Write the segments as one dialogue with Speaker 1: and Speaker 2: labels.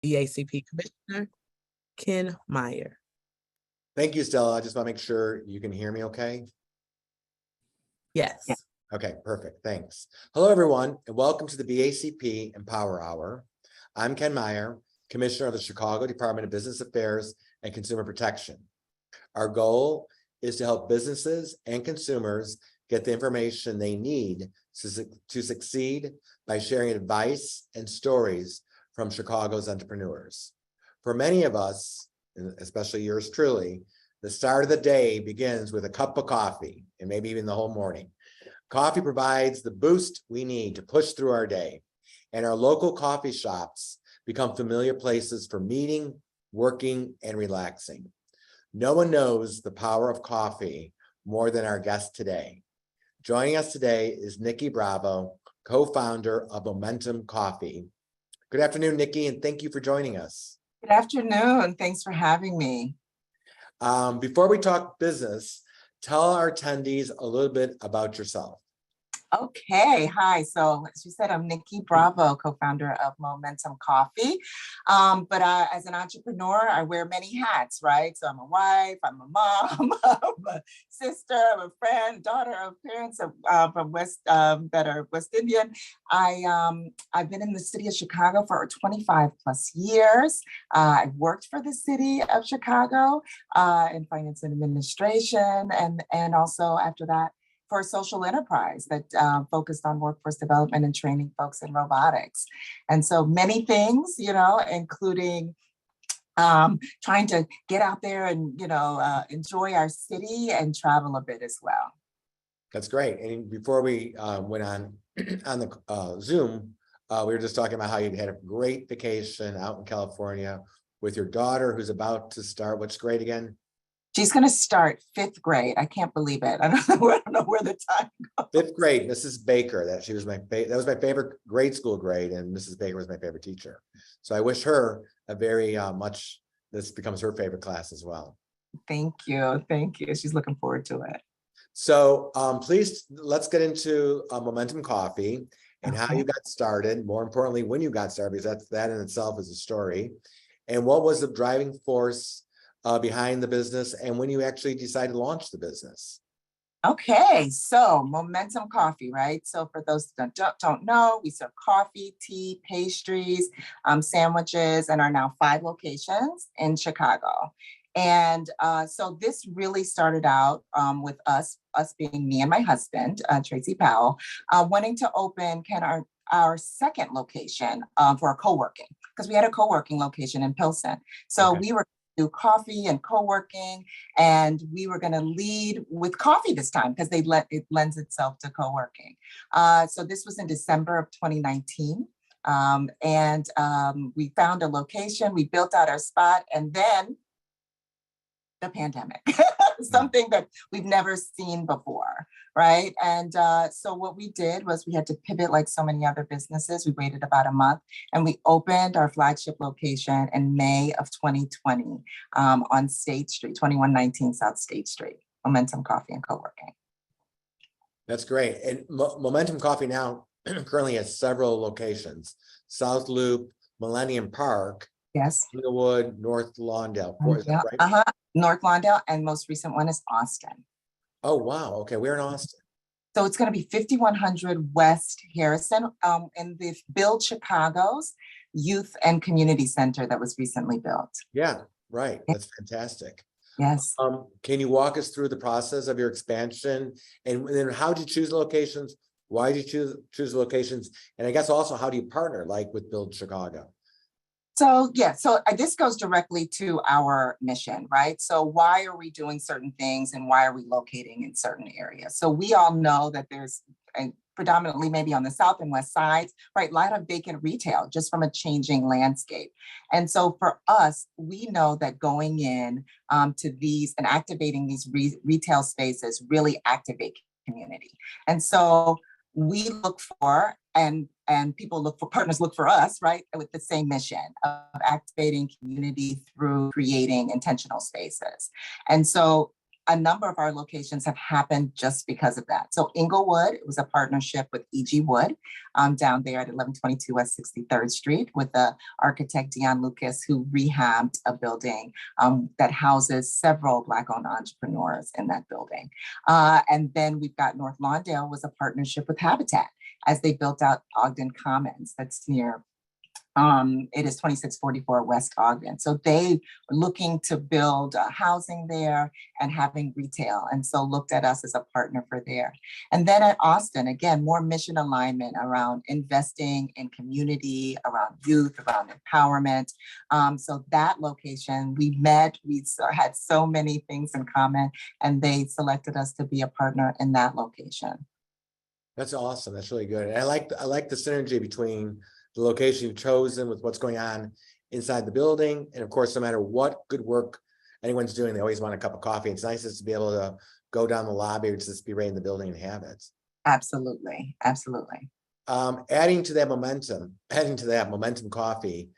Speaker 1: BACP Commissioner Ken Meyer.
Speaker 2: Thank you, Stella. I just want to make sure you can hear me okay.
Speaker 1: Yes.
Speaker 3: Yeah.
Speaker 2: Okay, perfect. Thanks. Hello, everyone, and welcome to the BACP Empower Hour. I'm Ken Meyer, Commissioner of the Chicago Department of Business Affairs and Consumer Protection. Our goal is to help businesses and consumers get the information they need to succeed by sharing advice and stories from Chicago's entrepreneurs. For many of us, especially yours truly, the start of the day begins with a cup of coffee and maybe even the whole morning. Coffee provides the boost we need to push through our day, and our local coffee shops become familiar places for meeting, working, and relaxing. No one knows the power of coffee more than our guest today. Joining us today is Nikki Bravo, co-founder of Millenium Coffee. Good afternoon, Nikki, and thank you for joining us.
Speaker 3: Good afternoon. Thanks for having me.
Speaker 2: Before we talk business, tell our attendees a little bit about yourself.
Speaker 3: Okay, hi. So as you said, I'm Nikki Bravo, co-founder of Millenium Coffee. But as an entrepreneur, I wear many hats, right? So I'm a wife, I'm a mom, I'm a sister, I'm a friend, daughter of parents from West that are West Indian. I've been in the city of Chicago for 25 plus years. I've worked for the city of Chicago in finance and administration, and also after that, for a social enterprise that focused on workforce development and training folks in robotics. And so many things, including trying to get out there and, enjoy our city and travel a bit as well.
Speaker 2: That's great. And before we went on the Zoom, we were just talking about how you had a great vacation out in California with your daughter who's about to start. Which grade again?
Speaker 3: She's going to start 5th grade. I can't believe it. I don't know where the time goes.
Speaker 2: 5th grade, Mrs. Baker. That was my favorite grade school grade, and Mrs. Baker was my favorite teacher. So I wish her a very much. This becomes her favorite class as well.
Speaker 3: Thank you. She's looking forward to it.
Speaker 2: So please, let's get into Millenium Coffee and how you got started. More importantly, when you got started, because that in itself is a story. And what was the driving force behind the business, and when you actually decided to launch the business?
Speaker 3: Okay, so Millenium Coffee, right? So for those that don't know, we serve coffee, tea, pastries, sandwiches, and are now 5 locations in Chicago. And so this really started out with us being me and my husband, Tracy Powell, wanting to open our 2nd location for a co-working, because we had a co-working location in Pilsen. So we were do coffee and co-working, and we were going to lead with coffee this time because it lends itself to co-working. So this was in December of 2019, and we found a location, we built out our spot, and then the pandemic, something that we've never seen before, right? And so what we did was we had to pivot like so many other businesses. We waited about a month, and we opened our flagship location in May of 2020 on State Street, 2119 South State Street, Millenium Coffee and Co-working.
Speaker 2: That's great. And Millenium Coffee now currently has several locations: South Loop, Millennium Park,
Speaker 3: yes,
Speaker 2: Englewood, North Lawndale. Is that right?
Speaker 3: North Lawndale, and most recent one is Austin.
Speaker 2: Oh, wow. Okay, we're in Austin.
Speaker 3: So it's going to be 5100 West Harrison in the Build Chicago's Youth and Community Center that was recently built.
Speaker 2: Yeah, right. That's fantastic.
Speaker 3: Yes.
Speaker 2: Can you walk us through the process of your expansion, and then how did you choose locations? Why did you choose locations? And I guess also, how do you partner, like with Build Chicago?
Speaker 3: So this goes directly to our mission, right? So why are we doing certain things, and why are we locating in certain areas? So we all know that there's predominantly maybe on the south and west sides, right, a lot of vacant retail just from a changing landscape. And so for us, we know that going in to these and activating these retail spaces really activate community. And so we look for, and people look for, partners look for us, right, with the same mission of activating community through creating intentional spaces. And so a number of our locations have happened just because of that. So Englewood, it was a partnership with E.G. Wood down there at 1122 West 63rd Street with the architect Dion Lucas, who rehabbed a building that houses several Black-owned entrepreneurs in that building. And then we've got North Lawndale was a partnership with Habitat as they built out Ogden Commons. That's near it is 2644 West Ogden. So they were looking to build housing there and having retail. And so looked at us as a partner for there. And then at Austin, again, more mission alignment around investing in community, around youth, around empowerment. So that location, we met, had so many things in common, and they selected us to be a partner in that location.
Speaker 2: That's awesome. That's really good. And I like the synergy between the location you've chosen with what's going on inside the building. And of course, no matter what good work anyone's doing, they always want a cup of coffee. It's nice to be able to go down the lobby or just be right in the building and have it.
Speaker 3: Absolutely. Absolutely.
Speaker 2: Adding to that momentum coffee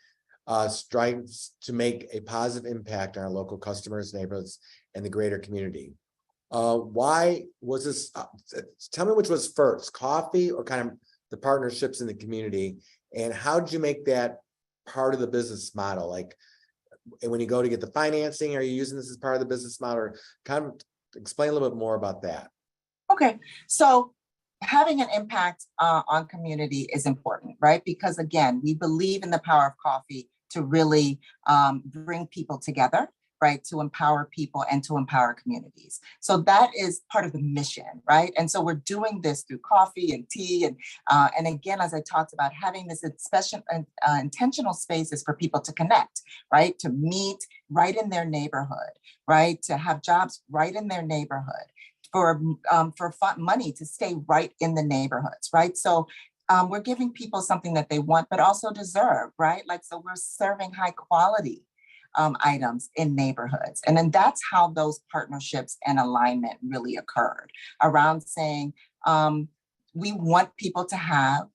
Speaker 2: strives to make a positive impact on our local customers, neighborhoods, and the greater community. Why was this, tell me which was first, coffee or kind of the partnerships in the community? And how did you make that part of the business model? Like when you go to get the financing, are you using this as part of the business model? Or kind of explain a little bit more about that.
Speaker 3: Okay, so having an impact on community is important, right? Because again, we believe in the power of coffee to really bring people together, right? To empower people and to empower communities. So that is part of the mission, right? And so we're doing this through coffee and tea. And again, as I talked about, having this special intentional spaces for people to connect, right? To meet right in their neighborhood, right? To have jobs right in their neighborhood, for money to stay right in the neighborhoods, right? So we're giving people something that they want, but also deserve, right? Like, so we're serving high quality items in neighborhoods. And then that's how those partnerships and alignment really occurred around saying, we want people to have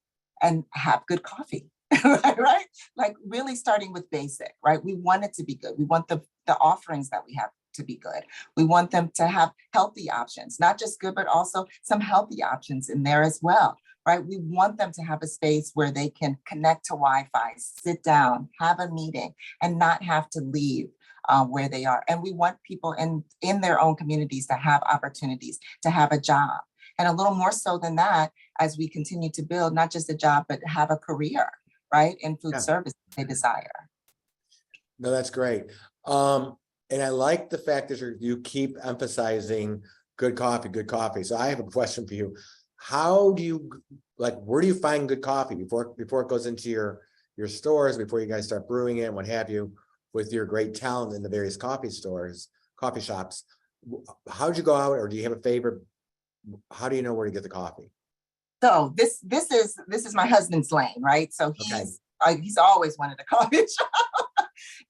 Speaker 3: good coffee, right? Like really starting with basic, right? We want it to be good. We want the offerings that we have to be good. We want them to have healthy options, not just good, but also some healthy options in there as well, right? We want them to have a space where they can connect to Wi-Fi, sit down, have a meeting, and not have to leave where they are. And we want people in their own communities to have opportunities, to have a job. And a little more so than that, as we continue to build, not just a job, but have a career, right? In food service they desire.
Speaker 2: No, that's great. And I like the fact that you keep emphasizing good coffee, good coffee. So I have a question for you. How do you, where do you find good coffee before it goes into your stores, before you guys start brewing it and what have you, with your great talent in the various coffee shops? How'd you go out, or do you have a favorite? How do you know where to get the coffee?
Speaker 3: So this is my husband's lane, right? So he's always wanted a coffee shop.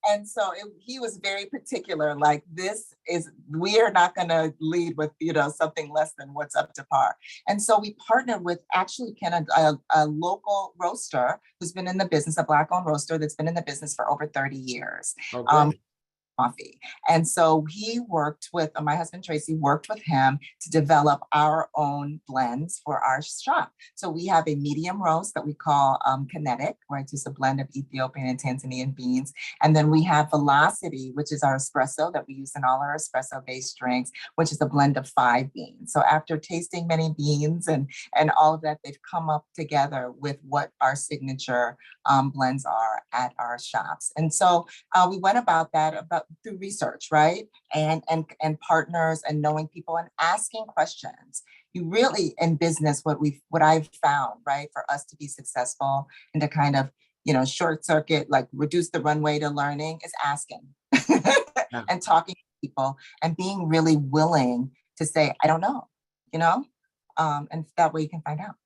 Speaker 3: And so he was very particular, like we are not going to lead with, something less than what's up to par. And so we partnered with actually a local roaster who's been in the business, a Black-owned roaster that's been in the business for over 30 years. Coffee. And so he worked with, my husband Tracy worked with him to develop our own blends for our shop. So we have a medium roast that we call kinetic, right? It's a blend of Ethiopian and Tanzanian beans. And then we have Velocity, which is our espresso that we use in all our espresso-based drinks, which is a blend of 5 beans. So after tasting many beans and all of that, they've come up together with what our signature blends are at our shops. And so we went about that through research, right? And partners and knowing people and asking questions. You really, in business, what I've found, right, for us to be successful and to kind of, short circuit, like reduce the runway to learning, is asking and talking to people and being really willing to say, I don't know, and that way you can find out.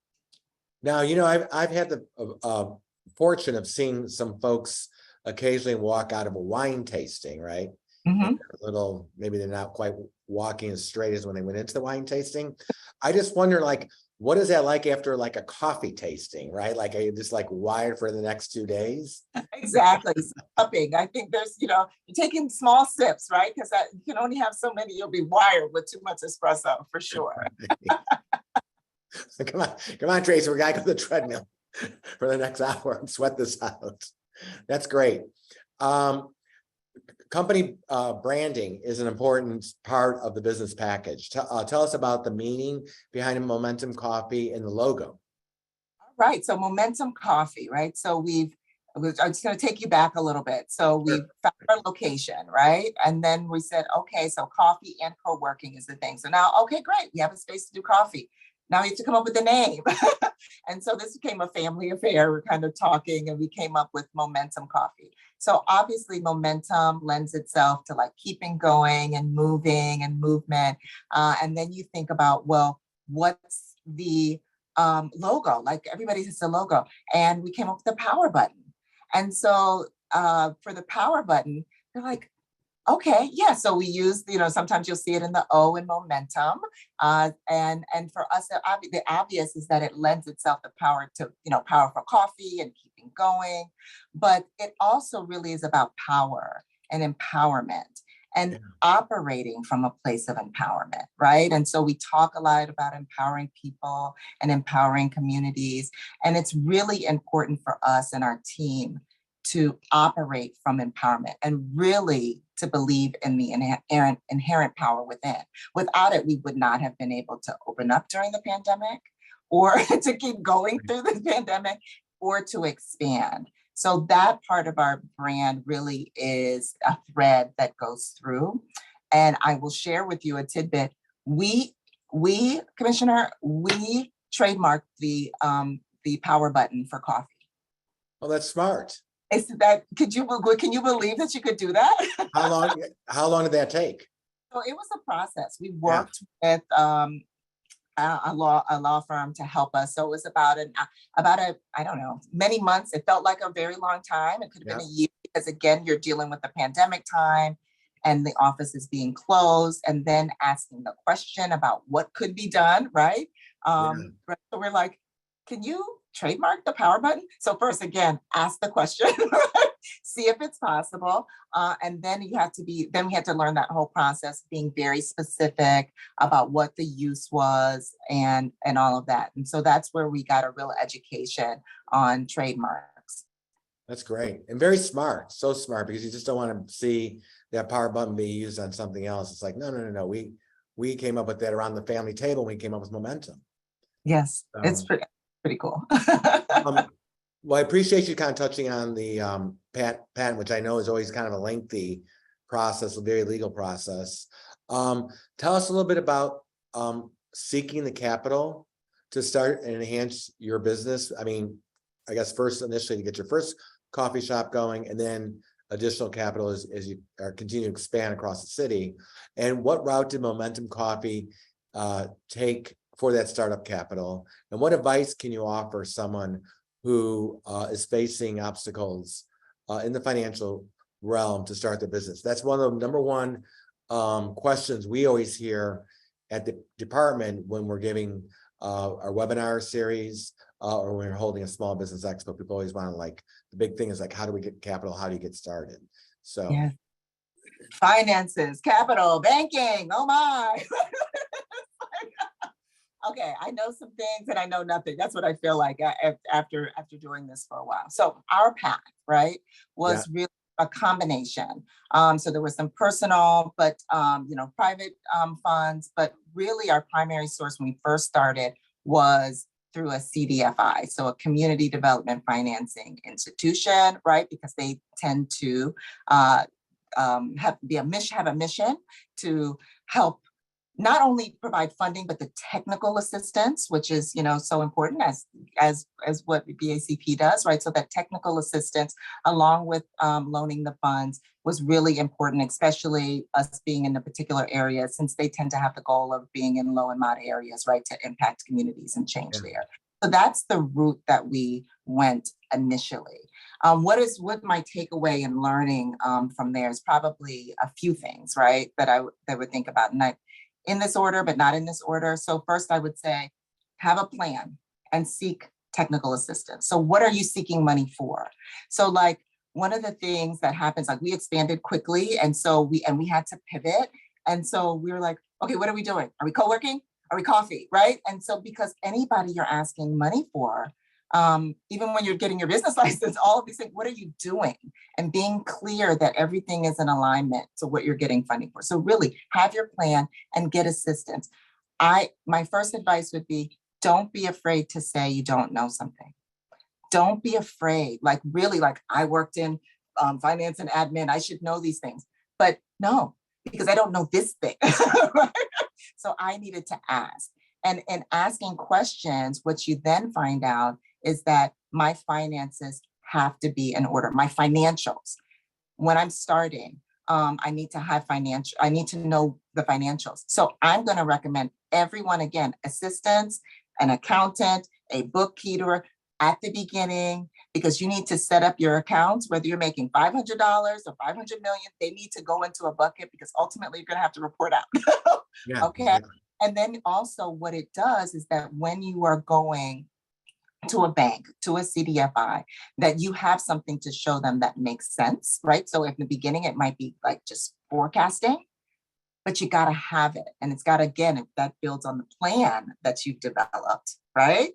Speaker 2: Now, I've had the fortune of seeing some folks occasionally walk out of a wine tasting, right? Maybe they're not quite walking as straight as when they went into the wine tasting. I just wonder, what is that like after like a coffee tasting, right? Like, are you just like wired for the next 2 days?
Speaker 3: Exactly. Upping. I think there's, you're taking small sips, right? Because you can only have so many. You'll be wired with too much espresso for sure.
Speaker 2: Come on, Tracy, we gotta go to the treadmill for the next hour and sweat this out. That's great. Company branding is an important part of the business package. Tell us about the meaning behind Momentum Coffee and the logo.
Speaker 3: Right. So Momentum Coffee, right? So I'm just going to take you back a little bit. So we found our location, right? And then we said, okay, so coffee and co-working is the thing. So now, okay, great. We have a space to do coffee. Now we have to come up with a name. And so this became a family affair. We're kind of talking and we came up with Momentum Coffee. So obviously momentum lends itself to like keeping going and moving and movement. And then you think about, well, what's the logo? Like everybody has a logo. And we came up with the power button. And so for the power button, they're like, okay, yeah. So we use, sometimes you'll see it in the O in momentum. And for us, the obvious is that it lends itself the power to, power for coffee and keeping going. But it also really is about power and empowerment and operating from a place of empowerment, right? And so we talk a lot about empowering people and empowering communities. And it's really important for us and our team to operate from empowerment and really to believe in the inherent power within. Without it, we would not have been able to open up during the pandemic or to keep going through the pandemic or to expand. So that part of our brand really is a thread that goes through. And I will share with you a tidbit. We Commissioner, we trademarked the power button for coffee.
Speaker 2: Oh, that's smart.
Speaker 3: Is that, can you believe that you could do that?
Speaker 2: How long did that take?
Speaker 3: So it was a process. We worked with a law firm to help us. So it was about I don't know, many months. It felt like a very long time. It could have been a year because again, you're dealing with the pandemic time and the office is being closed and then asking the question about what could be done, right? So we're like, can you trademark the power button? So first, again, ask the question, see if it's possible. And then we had to learn that whole process, being very specific about what the use was and all of that. And so that's where we got a real education on trademarks.
Speaker 2: That's great and very smart, so smart, because you just don't want to see that power button be used on something else. It's like, no. We came up with that around the family table. We came up with momentum.
Speaker 3: Yes, it's pretty cool.
Speaker 2: Well, I appreciate you kind of touching on the patent, which I know is always kind of a lengthy process, a very legal process. Tell us a little bit about seeking the capital to start and enhance your business. I mean, I guess first initially to get your first coffee shop going, and then additional capital as you continue to expand across the city. And what route did Momentum Coffee take for that startup capital? And what advice can you offer someone who is facing obstacles in the financial realm to start their business? That's one of the number one questions we always hear at the department when we're giving our webinar series or when we're holding a small business expo. People always want to, like, the big thing is like, how do we get capital? How do you get started? So
Speaker 3: finances, capital, banking, oh my. Okay, I know some things and I know nothing. That's what I feel like after doing this for a while. So our path, right, was really a combination. So there was some personal, but private funds, but really our primary source when we first started was through a CDFI, so a community development financing institution, right? Because they tend to have a mission to help not only provide funding, but the technical assistance, which is, so important as what BACP does, right? So that technical assistance, along with loaning the funds, was really important, especially us being in a particular area, since they tend to have the goal of being in low and moderate areas, right, to impact communities and change there. So that's the route that we went initially. What my takeaway and learning from there is probably a few things, right, that I would think about, and in this order, but not in this order. So first I would say have a plan, and seek technical assistance. So what are you seeking money for? So like one of the things that happens, like we expanded quickly, and so we had to pivot. And so we were like, okay, what are we doing? Are we co-working? Are we coffee, right? And so because anybody you're asking money for, even when you're getting your business license, all of these things, what are you doing? And being clear that everything is in alignment to what you're getting funding for. So really have your plan and get assistance. My first advice would be, don't be afraid to say you don't know something. Don't be afraid, like really, like I worked in finance and admin, I should know these things, but no, because I don't know this thing, right? So I needed to ask. And in asking questions, what you then find out is that my finances have to be in order, my financials. When I'm starting, I need to know the financials. So I'm going to recommend everyone, again, assistants, an accountant, a bookkeeper at the beginning, because you need to set up your accounts, whether you're making $500 or 500 million, they need to go into a bucket because ultimately you're going to have to report out.
Speaker 2: Yeah,
Speaker 3: okay.
Speaker 2: exactly.
Speaker 3: And then also what it does is that when you are going to a bank, to a CDFI, that you have something to show them that makes sense, right? So in the beginning, it might be like just forecasting, but you got to have it. And it's got to, again, that builds on the plan that you've developed, right?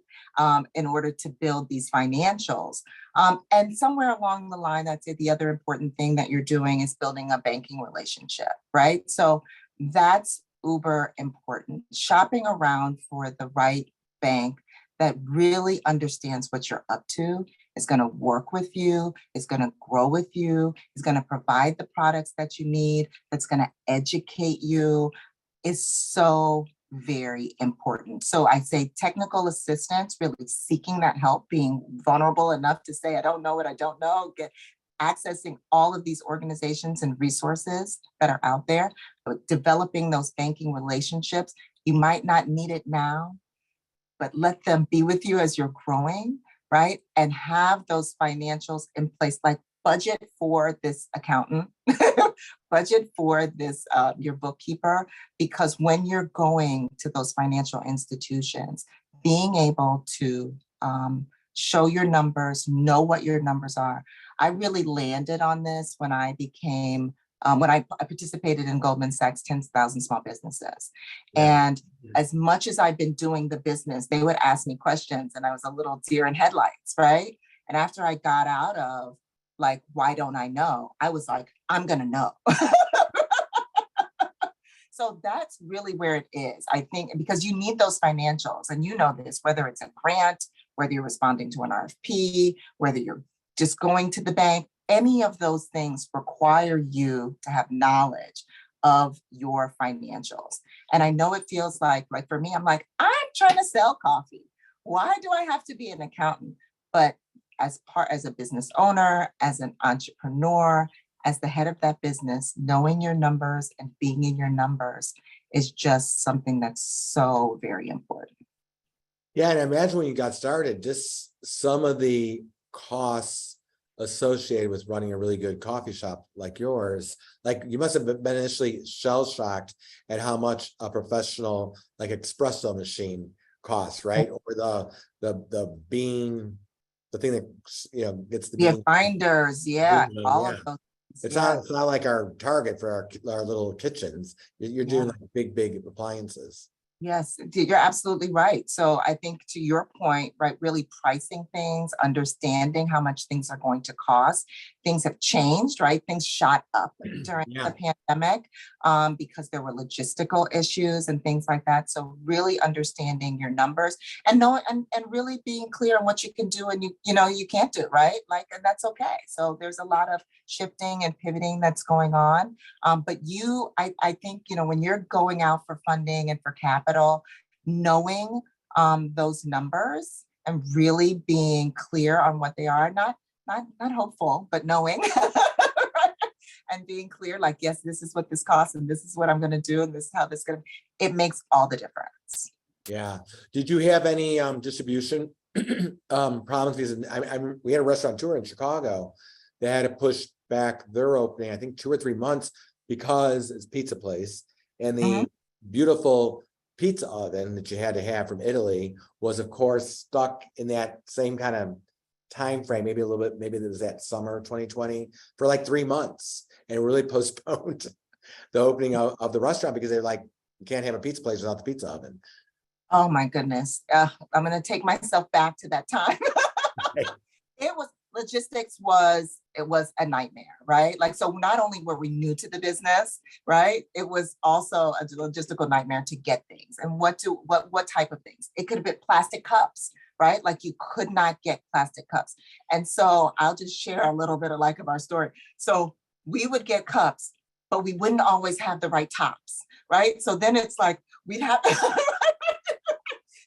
Speaker 3: In order to build these financials. And somewhere along the line, I'd say the other important thing that you're doing is building a banking relationship, right? So that's uber important. Shopping around for the right bank that really understands what you're up to, is going to work with you, is going to grow with you, is going to provide the products that you need, that's going to educate you, is so very important. So I say technical assistance, really seeking that help, being vulnerable enough to say, I don't know what I don't know, accessing all of these organizations and resources that are out there, developing those banking relationships. You might not need it now, but let them be with you as you're growing, right? And have those financials in place, like budget for this accountant, budget for this, your bookkeeper, because when you're going to those financial institutions, being able to show your numbers, know what your numbers are. I really landed on this when I became, when I participated in Goldman Sachs 10,000 Small Businesses.
Speaker 2: Yeah.
Speaker 3: And as much as I've been doing the business, they would ask me questions and I was a little deer in headlights, right? And after I got out of like, why don't I know? I was like, I'm gonna know. So that's really where it is, I think, because you need those financials, and you know this, whether it's a grant, whether you're responding to an RFP, whether you're just going to the bank, any of those things require you to have knowledge of your financials. And I know it feels like for me, I'm like, I'm trying to sell coffee. Why do I have to be an accountant? But as a business owner, as an entrepreneur, as the head of that business, knowing your numbers and being in your numbers is just something that's so very important.
Speaker 2: Yeah, and I imagine when you got started, just some of the costs associated with running a really good coffee shop like yours, like you must have been initially shell-shocked at how much a professional like espresso machine costs, right? Or the bean, the thing that gets the bean.
Speaker 3: Binders, all of those.
Speaker 2: It's not like our Target for our little kitchens. You're doing like big appliances.
Speaker 3: Yes, you're absolutely right. So I think to your point, right, really pricing things, understanding how much things are going to cost. Things have changed, right? Things shot up during the pandemic because there were logistical issues and things like that. So really understanding your numbers and knowing and really being clear on what you can do and you can't do, right? And that's okay. So there's a lot of shifting and pivoting that's going on. But I think, when you're going out for funding and for capital, knowing those numbers and really being clear on what they are, not hopeful, but knowing and being clear, like, yes, this is what this costs and this is what I'm going to do and this is how this is going to, it makes all the difference.
Speaker 2: Yeah. Did you have any distribution problems? Because we had a restaurateur in Chicago that had to push back their opening, I think 2 or 3 months, because it's a pizza place and the beautiful pizza oven that you had to have from Italy was of course stuck in that same kind of time frame, maybe a little bit, maybe it was that summer 2020 for like 3 months, and it really postponed the opening of the restaurant because they're like, you can't have a pizza place without the pizza oven.
Speaker 3: Oh my goodness. I'm gonna take myself back to that time. It was it was a nightmare, right? Like, so not only were we new to the business, right? It was also a logistical nightmare to get things and what type of things. It could have been plastic cups, right? Like you could not get plastic cups. And so I'll just share a little bit of our story. So we would get cups, but we wouldn't always have the right tops, right? So then it's like, we'd have,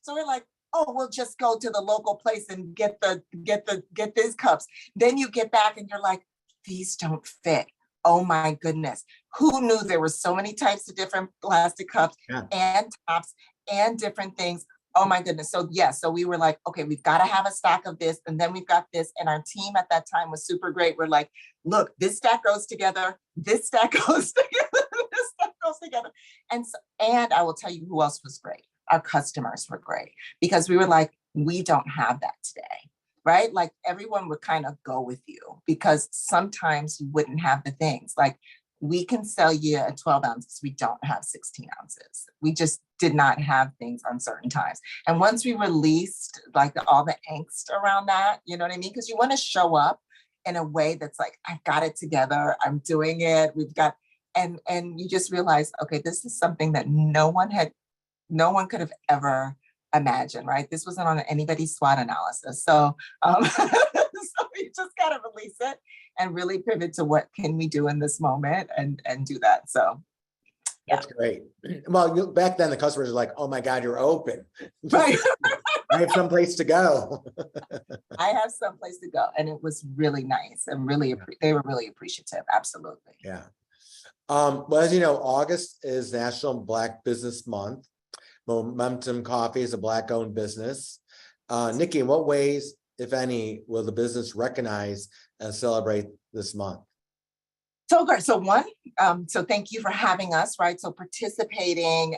Speaker 3: so we're like, oh, we'll just go to the local place and get these cups. Then you get back and you're like, these don't fit. Oh my goodness. Who knew there were so many types of different plastic cups and tops and different things? Oh my goodness. So yes, so we were like, okay, we've got to have a stack of this. And then we've got this. And our team at that time was super great. We're like, look, this stack goes together. This stack goes together. This stack goes together. And I will tell you who else was great. Our customers were great because we were like, we don't have that today, right? Like everyone would kind of go with you because sometimes you wouldn't have the things. Like we can sell you a 12 ounces. We don't have 16 ounces. We just did not have things on certain times. And once we released like all the angst around that, you know what I mean? Because you want to show up in a way that's like, I've got it together. I'm doing it. We've got, and you just realize, okay, this is something that no one could have ever imagined, right? This wasn't on anybody's SWOT analysis. So, so you just got to release it and really pivot to what can we do in this moment and do that. So, yeah.
Speaker 2: That's great. Well, back then the customers are like, oh my God, you're open.
Speaker 3: Right.
Speaker 2: I have someplace to go.
Speaker 3: I have someplace to go. And it was really nice and they were really appreciative. Absolutely.
Speaker 2: Yeah. Well, as you know, August is National Black Business Month. Momentum Coffee is a Black-owned business. Nikki, in what ways, if any, will the business recognize and celebrate this month?
Speaker 3: So great. So so thank you for having us, right? So participating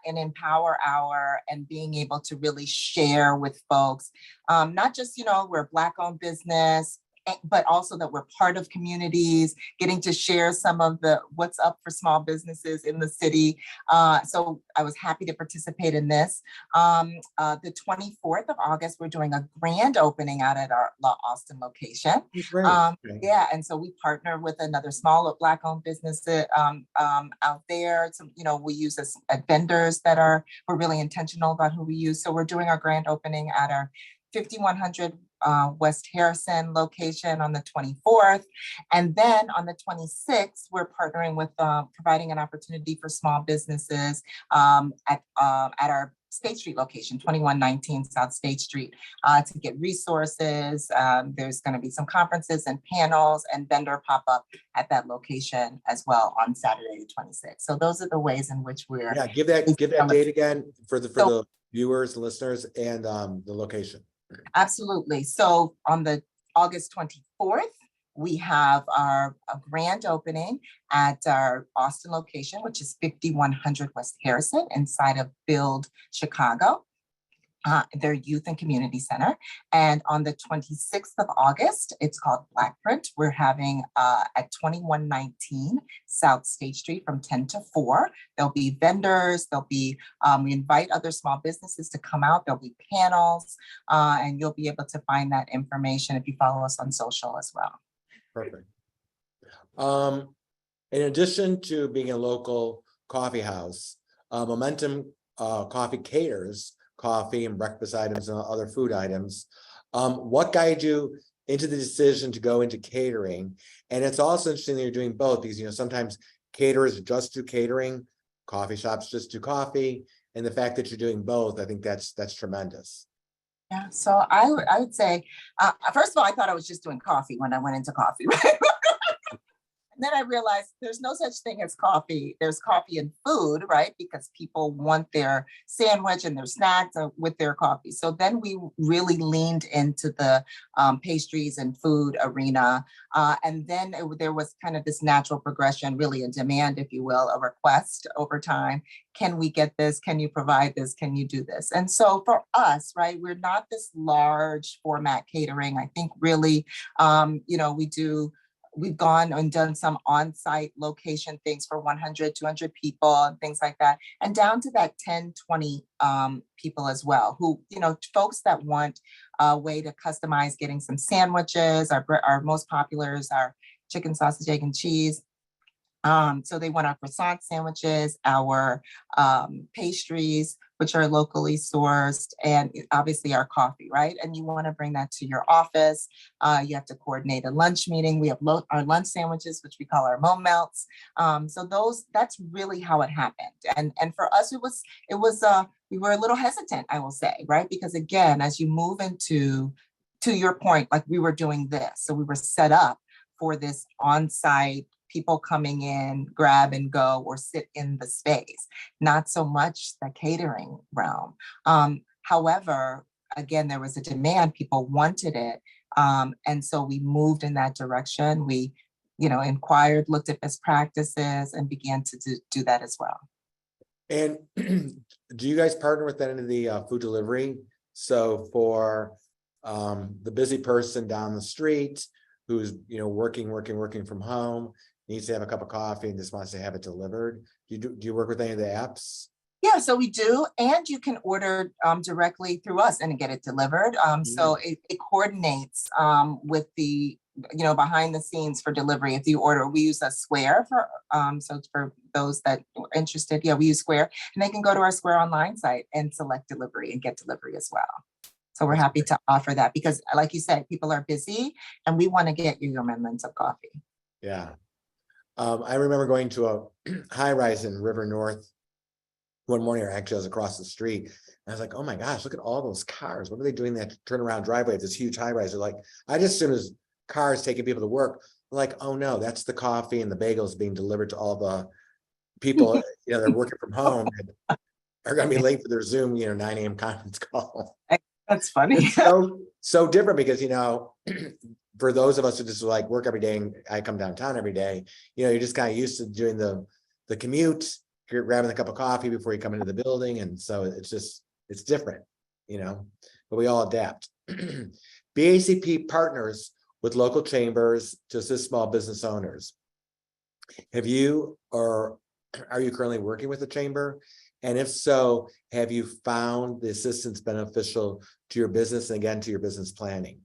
Speaker 3: in Empower Hour and being able to really share with folks, not just, we're a Black-owned business, but also that we're part of communities, getting to share some of what's up for small businesses in the city. So I was happy to participate in this. The 24th of August, we're doing a grand opening out at our Austin location. Yeah, and so we partner with another small Black-owned business out there. So, we use vendors we're really intentional about who we use. So we're doing our grand opening at our 5100 West Harrison location on the 24th. And then on the 26th, we're partnering with providing an opportunity for small businesses at our State Street location, 2119 South State Street, to get resources. There's going to be some conferences and panels and vendor pop-up at that location as well on Saturday the 26th. So those are the ways in which we're—
Speaker 2: Yeah, give that date again for the viewers and listeners and the location.
Speaker 3: Absolutely. So on the August 24th, we have a grand opening at our Austin location, which is 5100 West Harrison inside of Build Chicago, their youth and community center. And on the 26th of August, it's called Black Print. We're having at 2119 South State Street from 10 to 4. There'll be vendors, we invite other small businesses to come out. There'll be panels, and you'll be able to find that information if you follow us on social as well.
Speaker 2: Perfect. In addition to being a local coffee house, Momentum Coffee caters coffee and breakfast items and other food items. What guided you into the decision to go into catering? And it's also interesting that you're doing both because, sometimes caterers just do catering, coffee shops just do coffee. And the fact that you're doing both, I think that's tremendous.
Speaker 3: Yeah, so I would say, first of all, I thought I was just doing coffee when I went into coffee, right? I then I realized there's no such thing as coffee. There's coffee and food, right? Because people want their sandwich and their snacks with their coffee. So then we really leaned into the pastries and food arena. And then there was kind of this natural progression, really a demand, if you will, a request over time. Can we get this? Can you provide this? Can you do this? And so for us, right, we're not this large format catering. I think really, we've gone and done some on-site location things for 100, 200 people and things like that, and down to that 10, 20 people as well, who, folks that want a way to customize getting some sandwiches. Our most popular is our chicken, sausage, egg, and cheese. So they want our croissant sandwiches, our pastries, which are locally sourced, and obviously our coffee, right? And you want to bring that to your office. You have to coordinate a lunch meeting. We have our lunch sandwiches, which we call our Mo Melts. So that's really how it happened. And for us, we were a little hesitant, I will say, right? Because again, as you move to your point, like we were doing this, so we were set up for this on-site people coming in, grab and go, or sit in the space, not so much the catering realm. However, again, there was a demand, people wanted it. And so we moved in that direction. We, inquired, looked at best practices, and began to do that as well.
Speaker 2: And do you guys partner with any of the food delivery? So for the busy person down the street who's, working from home, needs to have a cup of coffee and just wants to have it delivered. Do you work with any of the apps?
Speaker 3: Yeah, so we do, and you can order directly through us and get it delivered. So it coordinates with the, behind the scenes for delivery. If you order, we use a Square for, so it's for those that are interested. Yeah, we use Square, and they can go to our Square online site and select delivery and get delivery as well. So we're happy to offer that because, like you said, people are busy, and we want to get you your remnants of coffee.
Speaker 2: Yeah. I remember going to a high rise in River North one morning, or actually I was across the street, and I was like, oh my gosh, look at all those cars. What are they doing that turnaround driveway at this huge high rise? They're like, I just assume as cars taking people to work, like, oh no, that's the coffee and the bagels being delivered to all the people, they're working from home and are going to be late for their Zoom, 9 a.m. conference call.
Speaker 3: That's funny.
Speaker 2: It's so different because, for those of us who just like work every day, and I come downtown every day, you're just kind of used to doing the commute, you're grabbing a cup of coffee before you come into the building. And so it's different, but we all adapt. BACP partners with local chambers to assist small business owners. Have you, or are you currently working with the chamber? And if so, have you found the assistance beneficial to your business and again, to your business planning?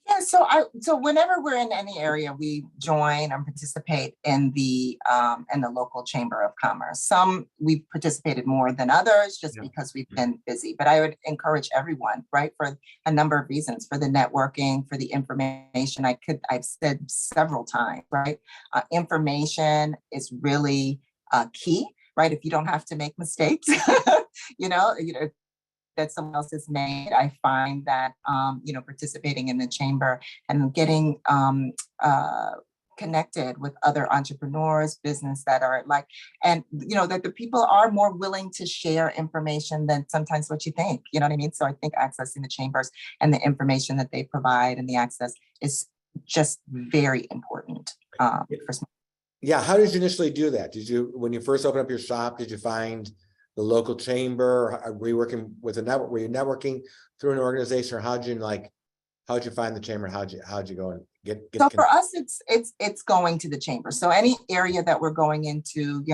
Speaker 3: Yeah, so whenever we're in any area, we join and participate in the local chamber of commerce. Some we've participated more than others just because we've been busy. But I would encourage everyone, right, for a number of reasons, for the networking, for the information. I've said several times, right, information is really key, right? If you don't have to make mistakes, that someone else has made. I find that, participating in the chamber and getting connected with other entrepreneurs, business that are like, and, that the people are more willing to share information than sometimes what you think, you know what I mean? So I think accessing the chambers and the information that they provide and the access is just very important for small.
Speaker 2: Yeah. How did you initially do that? When you first opened up your shop, did you find the local chamber? Were you working with a network? Were you networking through an organization, or how'd you find the chamber? How'd you go and get
Speaker 3: so for us, it's going to the chamber. So any area that we're going into,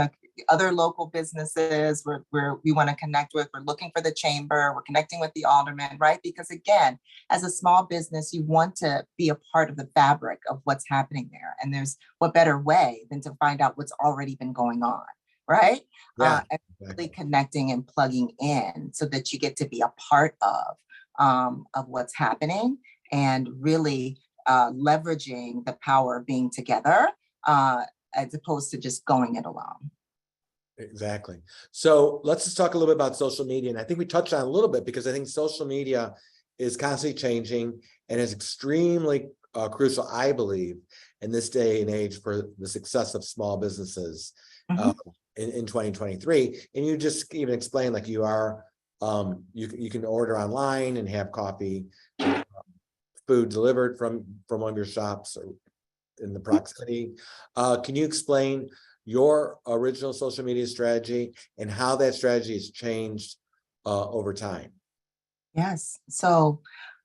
Speaker 3: other local businesses where we want to connect with, we're looking for the chamber, we're connecting with the alderman, right? Because again, as a small business, you want to be a part of the fabric of what's happening there. And there's what better way than to find out what's already been going on, right?
Speaker 2: Yeah,
Speaker 3: and really connecting and plugging in so that you get to be a part of what's happening, and really leveraging the power of being together as opposed to just going it alone.
Speaker 2: Exactly. So let's just talk a little bit about social media. And I think we touched on it a little bit because I think social media is constantly changing and is extremely crucial, I believe, in this day and age for the success of small businesses in 2023. And you just even explain like you are, you can order online and have coffee, food delivered from one of your shops or in the proximity. Can you explain your original social media strategy and how that strategy has changed over time?
Speaker 3: Yes. So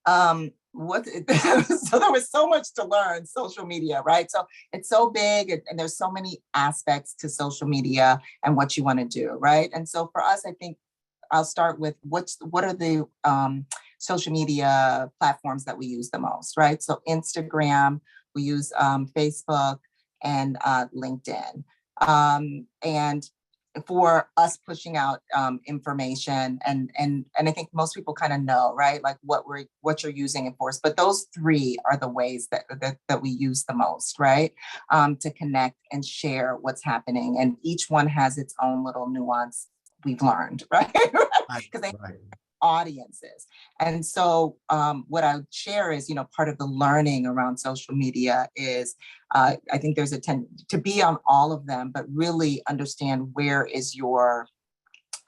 Speaker 3: so there was so much to learn, social media, right? So it's so big and there's so many aspects to social media and what you want to do, right? And so for us, I think I'll start with what are the social media platforms that we use the most, right? So Instagram, we use Facebook and LinkedIn. And for us pushing out information and I think most people kind of know, right? Like what you're using it for. But those three are the ways that we use the most, right? To connect and share what's happening. And each one has its own little nuance we've learned, right? Because they audiences. And so what I would share is, part of the learning around social media is I think there's a tendency to be on all of them, but really understand where is your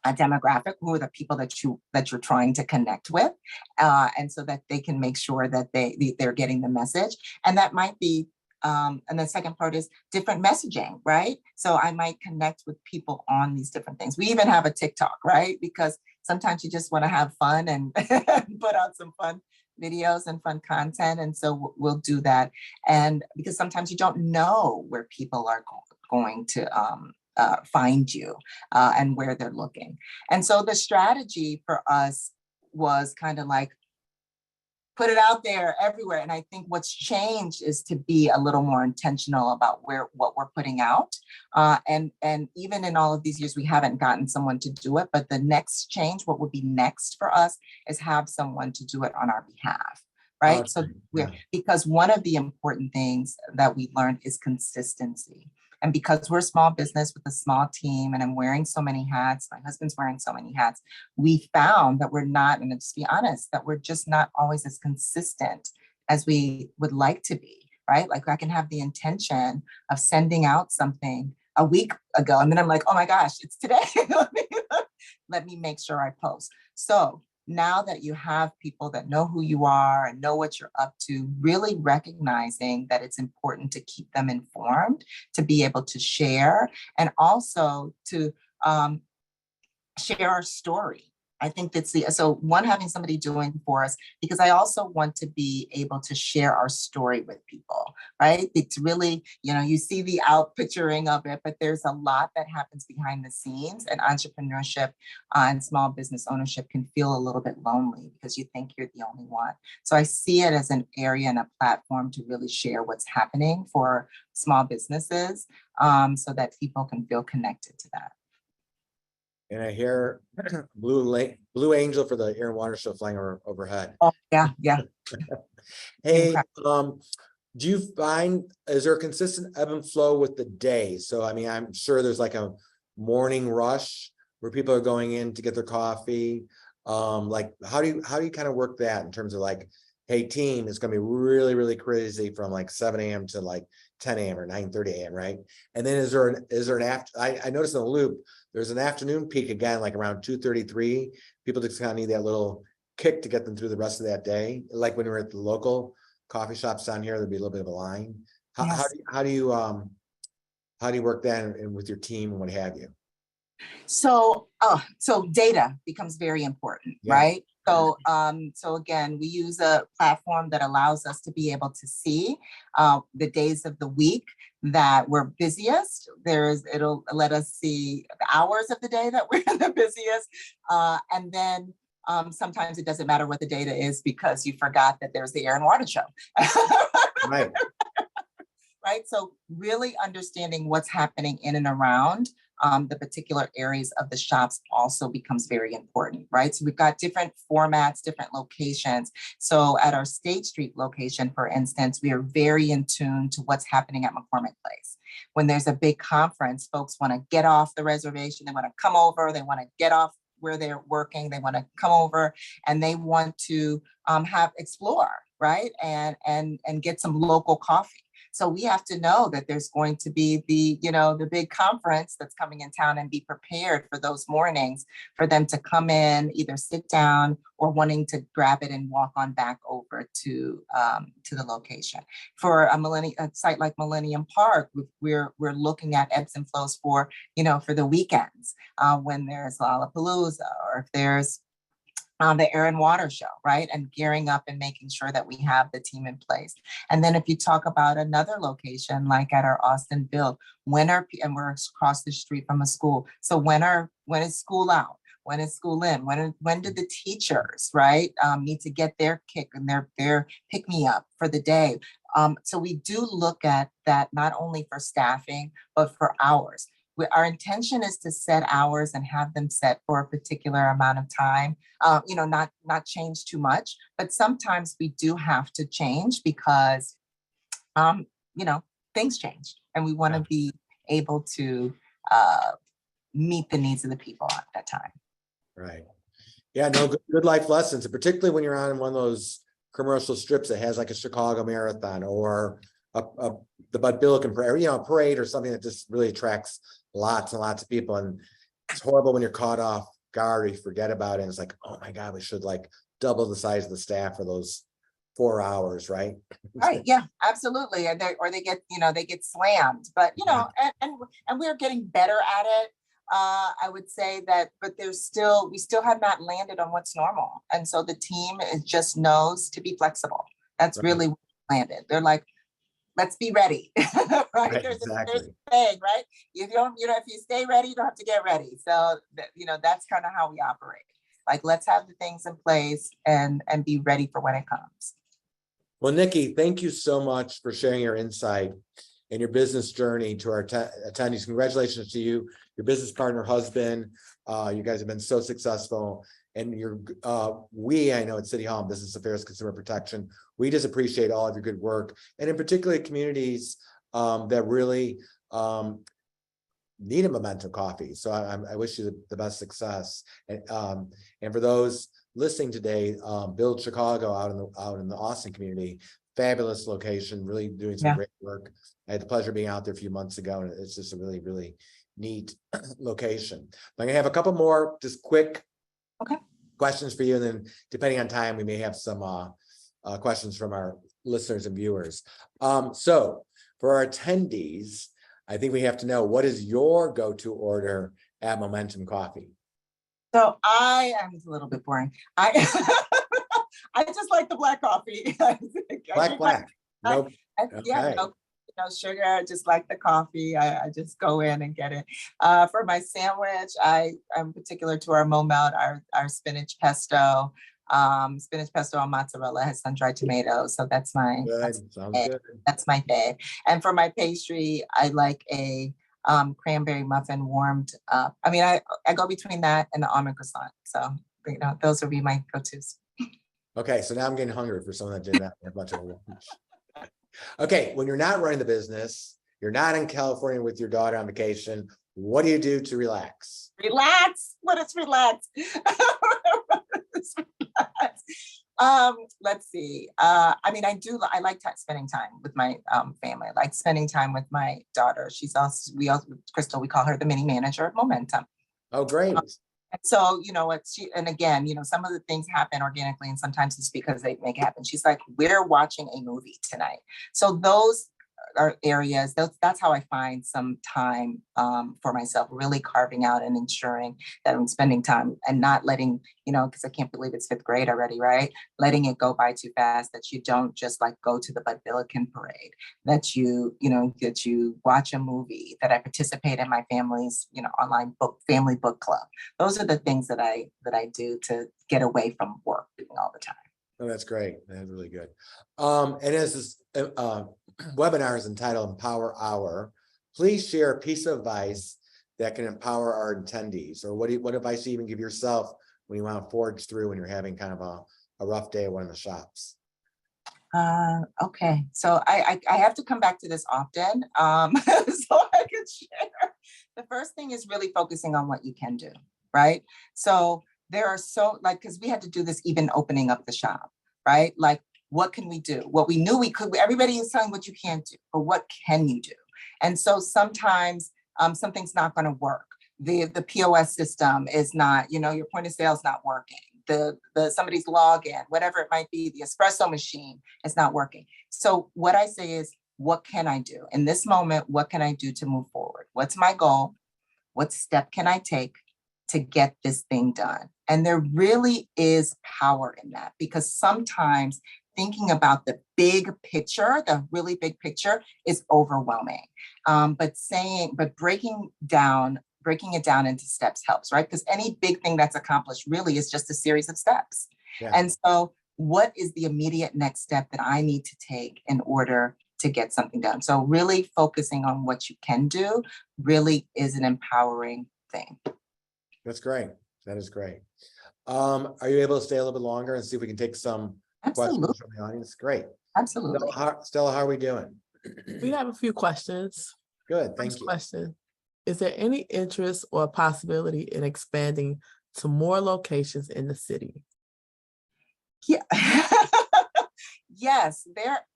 Speaker 3: demographic, who are the people that you're trying to connect with, and so that they can make sure that they're getting the message. And that might be and the second part is different messaging, right? So I might connect with people on these different things. We even have a TikTok, right? Because sometimes you just want to have fun and put out some fun videos and fun content. And so we'll do that. And because sometimes you don't know where people are going to find you and where they're looking. And so the strategy for us was kind of like, put it out there everywhere. And I think what's changed is to be a little more intentional about what we're putting out. And even in all of these years, we haven't gotten someone to do it, but the next change, what would be next for us is have someone to do it on our behalf, right?
Speaker 2: Okay.
Speaker 3: So because one of the important things that we learned is consistency. And because we're a small business with a small team and I'm wearing so many hats, my husband's wearing so many hats, we found that we're not, and let's be honest, that we're just not always as consistent as we would like to be, right? Like I can have the intention of sending out something a week ago, and then I'm like, oh my gosh, it's today. Let me make sure I post. So now that you have people that know who you are and know what you're up to, really recognizing that it's important to keep them informed, to be able to share, and also to share our story. I think that's so one, having somebody doing for us, because I also want to be able to share our story with people, right? It's really, you see the out picturing of it, but there's a lot that happens behind the scenes, and entrepreneurship and small business ownership can feel a little bit lonely because you think you're the only one. So I see it as an area and a platform to really share what's happening for small businesses so that people can feel connected to that.
Speaker 2: And I hear Blue Angel for the Air and Water Show flying overhead.
Speaker 3: Oh, yeah.
Speaker 2: Hey, do you find, is there a consistent ebb and flow with the day? So, I mean, I'm sure there's like a morning rush where people are going in to get their coffee. Like, how do you kind of work that in terms of like, hey, team, it's going to be really, really crazy from like 7 a.m. to like 10 a.m. or 9:30 a.m. Right? And then is there an after? I noticed in the loop, there's an afternoon peak again, like around 2:33. People just kind of need that little kick to get them through the rest of that day. Like when we're at the local coffee shops down here, there'd be a little bit of a line. How do you work that and with your team and what have you?
Speaker 3: So data becomes very important, right? So, so again, we use a platform that allows us to be able to see the days of the week that we're busiest. It'll let us see the hours of the day that we're the busiest. And then sometimes it doesn't matter what the data is because you forgot that there's the Air and Water Show.
Speaker 2: Right.
Speaker 3: Right. So really understanding what's happening in and around the particular areas of the shops also becomes very important, right? So we've got different formats, different locations. So at our State Street location, for instance, we are very in tune to what's happening at McCormick Place. When there's a big conference, folks want to get off the reservation, they want to come over, they want to get off where they're working, they want to come over and they want to explore, right? And get some local coffee. So we have to know that there's going to be the big conference that's coming in town, and be prepared for those mornings for them to come in, either sit down or wanting to grab it and walk on back over to the location. For a site like Millennium Park, we're looking at ebbs and flows for the weekends, when there's Lollapalooza, or if there's the Air and Water Show, right? And gearing up and making sure that we have the team in place. And then if you talk about another location, like at our Austin Build, and we're across the street from a school. So when is school out? When is school in? When do the teachers, right, need to get their kick and their pick me up for the day? So we do look at that not only for staffing, but for hours. Our intention is to set hours and have them set for a particular amount of time, not change too much, but sometimes we do have to change because, things change, and we want to be able to meet the needs of the people at that time. Right.
Speaker 2: Yeah, no, good life lessons, and particularly when you're on one of those commercial strips that has like a Chicago Marathon or the Bud Billiken parade or something that just really attracts lots and lots of people. And it's horrible when you're caught off guard or you forget about it. And it's like, oh my God, we should like double the size of the staff for those 4 hours, right?
Speaker 3: Right. Yeah, absolutely. And they get slammed, but and we're getting better at it. I would say that, but we still have not landed on what's normal. And so the team just knows to be flexible. That's really what landed. They're like, let's be ready. Right. There's a thing, right? If you stay ready, you don't have to get ready. So that's kind of how we operate. Like, let's have the things in place and be ready for when it comes.
Speaker 2: Well, Nikki, thank you so much for sharing your insight and your business journey to our attendees. Congratulations to you, your business partner, husband. You guys have been so successful. And I know at City Hall and Business Affairs, Consumer Protection, we just appreciate all of your good work, and in particular communities that really need a Momentum coffee. So I wish you the best success. And for those listening today, Build Chicago out in the Austin community, fabulous location, really doing some great work. I had the pleasure of being out there a few months ago, and it's just a really, really neat location. I'm gonna have a couple more just quick questions for you, and then depending on time, we may have some questions from our listeners and viewers. So for our attendees, I think we have to know, what is your go-to order at Momentum Coffee?
Speaker 3: So I am a little bit boring. I just like the black coffee.
Speaker 2: Black. Nope.
Speaker 3: Yeah, no sugar, just like the coffee. I just go in and get it. For my sandwich, I'm particular to our Momelt, our spinach pesto. Spinach pesto on mozzarella, has sun-dried tomatoes. So that's my that's my fave. And for my pastry, I like a cranberry muffin warmed up. I mean, I go between that and the almond croissant. So those would be my go-tos.
Speaker 2: Okay, so now I'm getting hungry for someone that did not have much of a lunch. Okay, when you're not running the business, you're not in California with your daughter on vacation, what do you do to relax?
Speaker 3: Relax? What is relax? Let's see. I like spending time with my family. I like spending time with my daughter. Crystal, we call her the mini manager of Momentum.
Speaker 2: Oh, great.
Speaker 3: So, some of the things happen organically, and sometimes it's because they make it happen. She's like, we're watching a movie tonight. So those are areas, that's how I find some time for myself, really carving out and ensuring that I'm spending time and not letting, because I can't believe it's 5th grade already, right? Letting it go by too fast, that you don't just like go to the Bud Billiken parade, that you watch a movie, that I participate in my family's, online family book club. Those are the things that I do to get away from work doing all the time.
Speaker 2: Oh, that's great. That's really good. And as this webinar is entitled Empower Hour, please share a piece of advice that can empower our attendees, or what advice do you even give yourself when you want to forge through when you're having kind of a rough day at one of the shops?
Speaker 3: Okay, so I have to come back to this often, so I could share. The first thing is really focusing on what you can do, right? So there are because we had to do this even opening up the shop, right? Like, what can we do? What we knew we could, everybody is telling what you can't do, but what can you do? And so sometimes something's not going to work. The POS system is not, your point of sale is not working. The somebody's login, whatever it might be, the espresso machine is not working. So what I say is, what can I do in this moment? What can I do to move forward? What's my goal? What step can I take to get this thing done? And there really is power in that, because sometimes thinking about the big picture, the really big picture, is overwhelming. But breaking it down into steps helps, right? Because any big thing that's accomplished really is just a series of steps.
Speaker 2: Yeah.
Speaker 3: And so what is the immediate next step that I need to take in order to get something done? So really focusing on what you can do really is an empowering thing.
Speaker 2: That's great. That is great. Are you able to stay a little bit longer and see if we can take some
Speaker 3: Absolutely.
Speaker 2: questions from the audience? Great.
Speaker 3: Absolutely.
Speaker 2: Stella, how are we doing?
Speaker 1: We have a few questions.
Speaker 2: Good, thank
Speaker 1: First
Speaker 2: you.
Speaker 1: question. Is there any interest or possibility in expanding to more locations in the city?
Speaker 3: Yeah. Yes,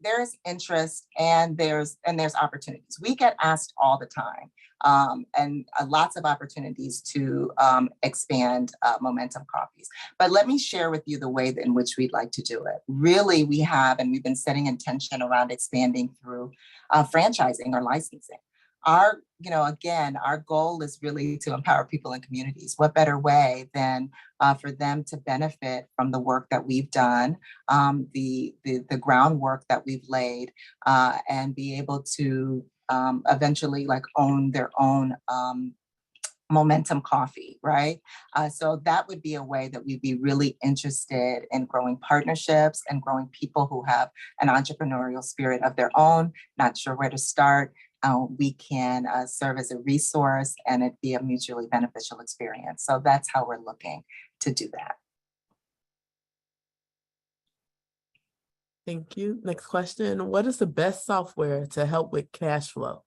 Speaker 3: there's interest and there's opportunities. We get asked all the time, and lots of opportunities to expand Momentum Coffees. But let me share with you the way in which we'd like to do it. Really, we've been setting intention around expanding through franchising or licensing. Our goal is really to empower people in communities. What better way than for them to benefit from the work that we've done, the groundwork that we've laid, and be able to eventually own their own Momentum Coffee, right? So that would be a way that we'd be really interested in growing partnerships and growing people who have an entrepreneurial spirit of their own, not sure where to start. We can serve as a resource and it be a mutually beneficial experience. So that's how we're looking to do that.
Speaker 1: Thank you. Next question. What is the best software to help with cash flow?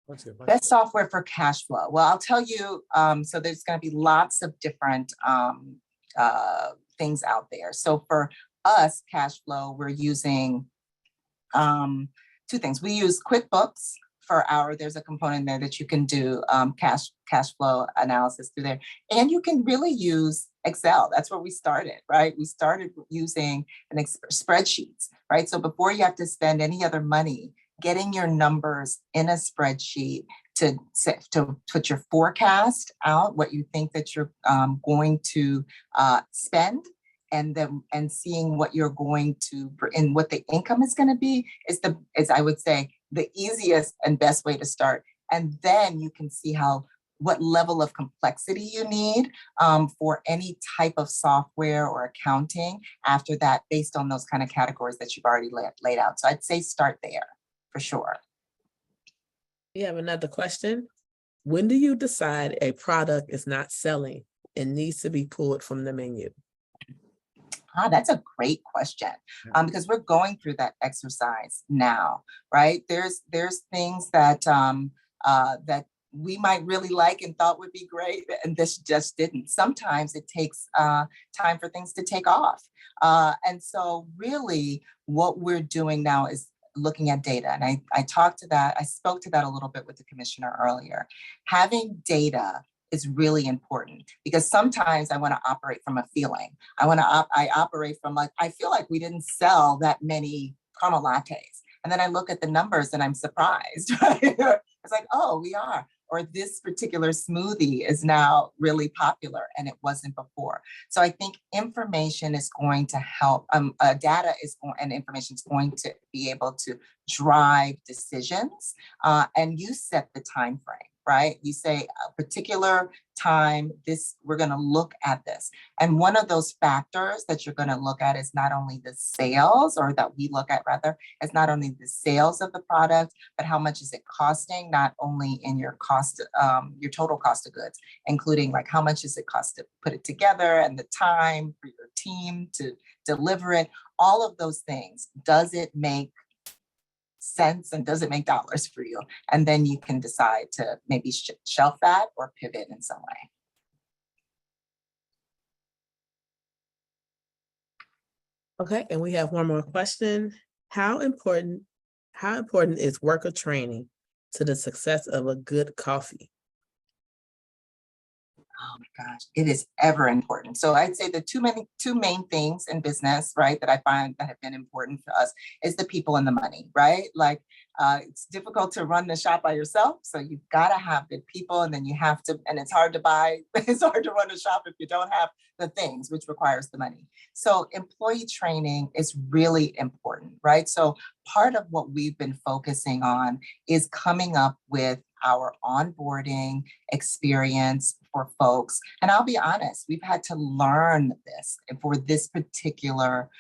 Speaker 2: That's a good question.
Speaker 3: Best software for cash flow. Well, I'll tell you, so there's going to be lots of different things out there. So for us, cash flow, we're using two things. We use QuickBooks for there's a component there that you can do cash flow analysis through there. And you can really use Excel. That's where we started, right? We started using spreadsheets, right? So before you have to spend any other money, getting your numbers in a spreadsheet to put your forecast out, what you think that you're going to spend, and seeing what you're going to, and what the income is going to be is I would say, the easiest and best way to start. And then you can see what level of complexity you need for any type of software or accounting after that, based on those kind of categories that you've already laid out. So I'd say start there for sure.
Speaker 1: We have another question. When do you decide a product is not selling and needs to be pulled from the menu?
Speaker 3: That's a great question, because we're going through that exercise now, right? There's things that that we might really like and thought would be great, and this just didn't. Sometimes it takes time for things to take off, and so really, what we're doing now is looking at data. And I spoke to that a little bit with the commissioner earlier. Having data is really important, because sometimes I want to operate from a feeling. I operate from I feel like we didn't sell that many caramel lattes. And then I look at the numbers and I'm surprised. Right? It's like, oh, we are. Or this particular smoothie is now really popular and it wasn't before. So I think information is going to help, data and information is going to be able to drive decisions, and you set the time frame. Right? You say a particular time, we're going to look at this. And one of those factors that you're going to look at is not only the sales, or that we look at rather, is not only the sales of the product, but how much is it costing, not only in your cost, your total cost of goods, including how much does it cost to put it together and the time for your team to deliver it, all of those things. Does it make sense and does it make dollars for you? And then you can decide to maybe shelf that or pivot in some way.
Speaker 1: Okay, and we have one more question. How important is worker training to the success of a good coffee?
Speaker 3: Oh my gosh, it is ever important. So I'd say the two main things in business, right, that I find that have been important for us is the people and the money, right? Like it's difficult to run the shop by yourself. So you've got to have good people, and then you have to, and it's hard to buy, it's hard to run a shop if you don't have the things, which requires the money. So employee training is really important, right? So part of what we've been focusing on is coming up with our onboarding experience for folks. And I'll be honest, we've had to learn this for this particular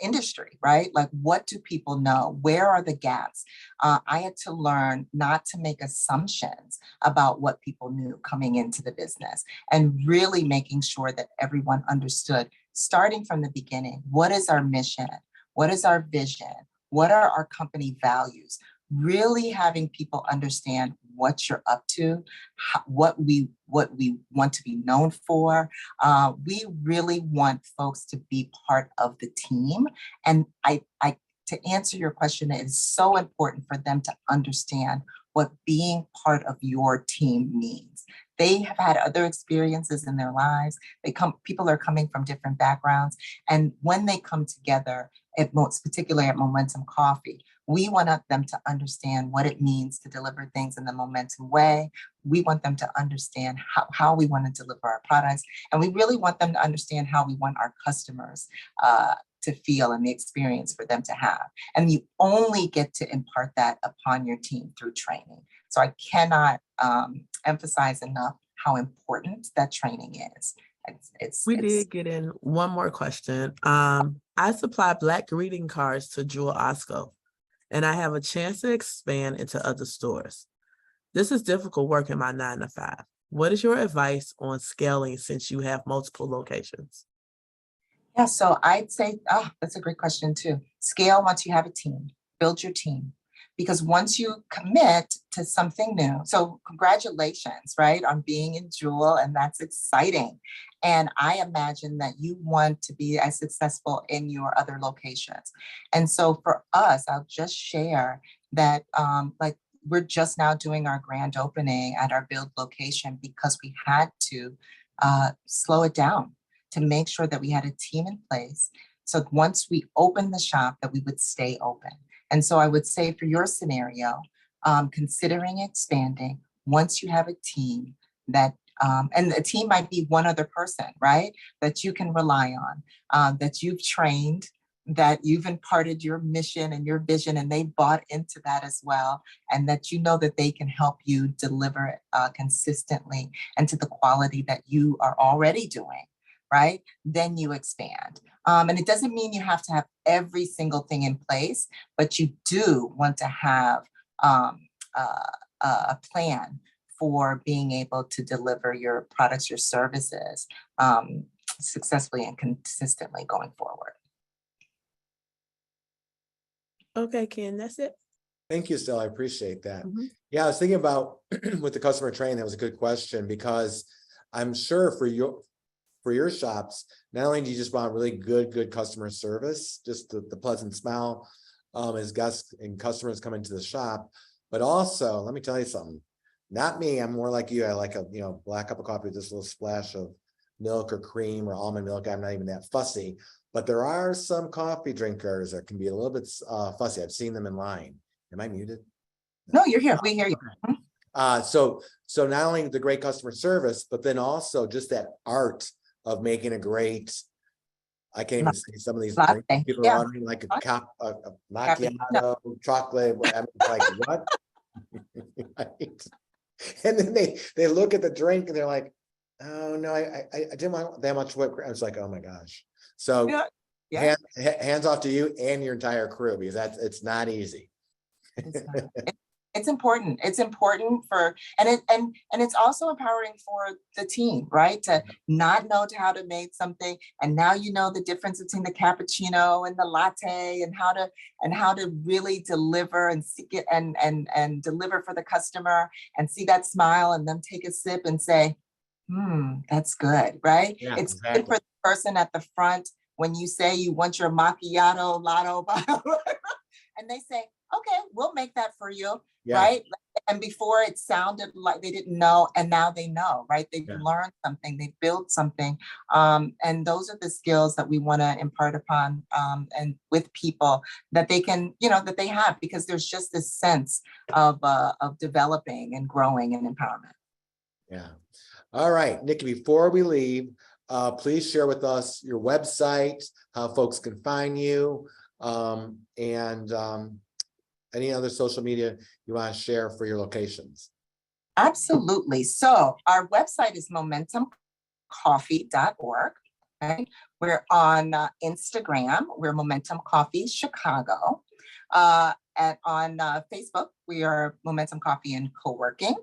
Speaker 3: industry, right? Like, what do people know? Where are the gaps? I had to learn not to make assumptions about what people knew coming into the business, and really making sure that everyone understood, starting from the beginning, what is our mission? What is our vision? What are our company values? Really having people understand what you're up to, what we want to be known for. We really want folks to be part of the team. And I to answer your question, it is so important for them to understand what being part of your team means. They have had other experiences in their lives. People are coming from different backgrounds. And when they come together, particularly at Momentum Coffee, we want them to understand what it means to deliver things in the Momentum way. We want them to understand how we want to deliver our products. And we really want them to understand how we want our customers to feel, and the experience for them to have. And you only get to impart that upon your team through training. So I cannot emphasize enough how important that training is.
Speaker 1: We did get in one more question. I supply Black greeting cards to Jewel Osco, and I have a chance to expand into other stores. This is difficult work in my 9-to-5. What is your advice on scaling since you have multiple locations?
Speaker 3: Yeah, so I'd say, that's a great question too. Scale once you have a team, build your team. Because once you commit to something new, so congratulations, right, on being in Jewel, and that's exciting. And I imagine that you want to be as successful in your other locations. And so for us, I'll just share that like we're just now doing our grand opening at our build location because we had to slow it down to make sure that we had a team in place. So once we opened the shop, that we would stay open. And so I would say for your scenario, considering expanding, once you have a team that, and the team might be one other person, right? That you can rely on, that you've trained, that you've imparted your mission and your vision, and they bought into that as well. And that you know that they can help you deliver it consistently and to the quality that you are already doing. Right? Then you expand. And it doesn't mean you have to have every single thing in place, but you do want to have a plan for being able to deliver your products, your services successfully and consistently going forward.
Speaker 1: Okay, Ken, that's it.
Speaker 2: Thank you, Stella. I appreciate that.
Speaker 1: Mhm.
Speaker 2: Yeah, I was thinking about with the customer training, that was a good question, because I'm sure for your shops, not only do you just want really good customer service, just the pleasant smile as guests and customers come into the shop, but also, let me tell you something, not me, I'm more like you. I like a black cup of coffee with just a little splash of milk or cream or almond milk. I'm not even that fussy, but there are some coffee drinkers that can be a little bit fussy. I've seen them in line. Am I muted?
Speaker 3: No, you're here. We hear you.
Speaker 2: So not only the great customer service, but then also just that art of making a great, I can't even say some of these drinks people are ordering, like a cup of macchiato, chocolate, whatever. Like what? Right. And then they look at the drink and they're like, oh no, I didn't want that much whipped cream. I was like, oh my gosh. So hands off to you and your entire crew, because it's not easy.
Speaker 3: It's important. It's important for, and it's also empowering for the team, right? To not know how to make something, and now you know the difference between the cappuccino and the latte, and how to really deliver and seek it and deliver for the customer, and see that smile, and them take a sip and say, that's good, right?
Speaker 2: Yeah,
Speaker 3: it's
Speaker 2: exactly.
Speaker 3: good for the person at the front when you say you want your macchiato latte bottle, and they say, okay, we'll make that for you,
Speaker 2: Yeah.
Speaker 3: right? And before it sounded like they didn't know, and now they know, right? They've
Speaker 2: Yeah.
Speaker 3: learned something, they built something. And those are the skills that we want to impart upon and with people that they can, that they have, because there's just this sense of developing and growing and empowerment.
Speaker 2: Yeah. All right, Nikki, before we leave, please share with us your website, how folks can find you, and any other social media you want to share for your locations.
Speaker 3: Absolutely. So our website is momentumcoffee.org. Right? We're on Instagram. We're Momentum Coffee Chicago. And on Facebook, we are Momentum Coffee and Co-working.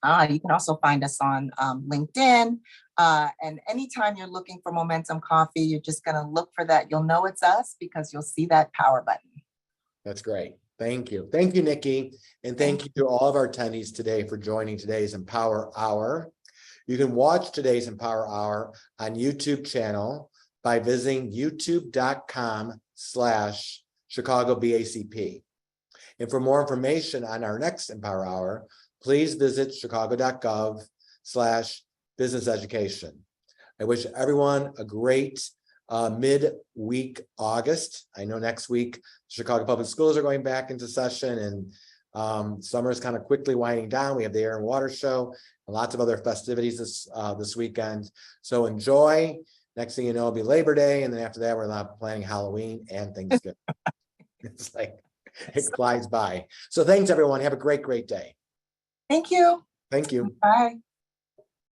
Speaker 3: You can also find us on LinkedIn. And anytime you're looking for Momentum Coffee, you're just going to look for that. You'll know it's us because you'll see that power button.
Speaker 2: That's great. Thank you. Thank you, Nikki. And thank you to all of our attendees today for joining today's Empower Hour. You can watch today's Empower Hour on YouTube channel by visiting youtube.com/Chicago BACP. And for more information on our next Empower Hour, please visit chicago.gov/business education. I wish everyone a great mid-week August. I know next week Chicago Public Schools are going back into session, and summer is kind of quickly winding down. We have the Air and Water Show and lots of other festivities this weekend. So enjoy. Next thing you know, it'll be Labor Day, and then after that, we're not planning Halloween and Thanksgiving. It's like it flies by. So thanks, everyone. Have a great, great day.
Speaker 3: Thank you.
Speaker 2: Thank you.
Speaker 3: Bye.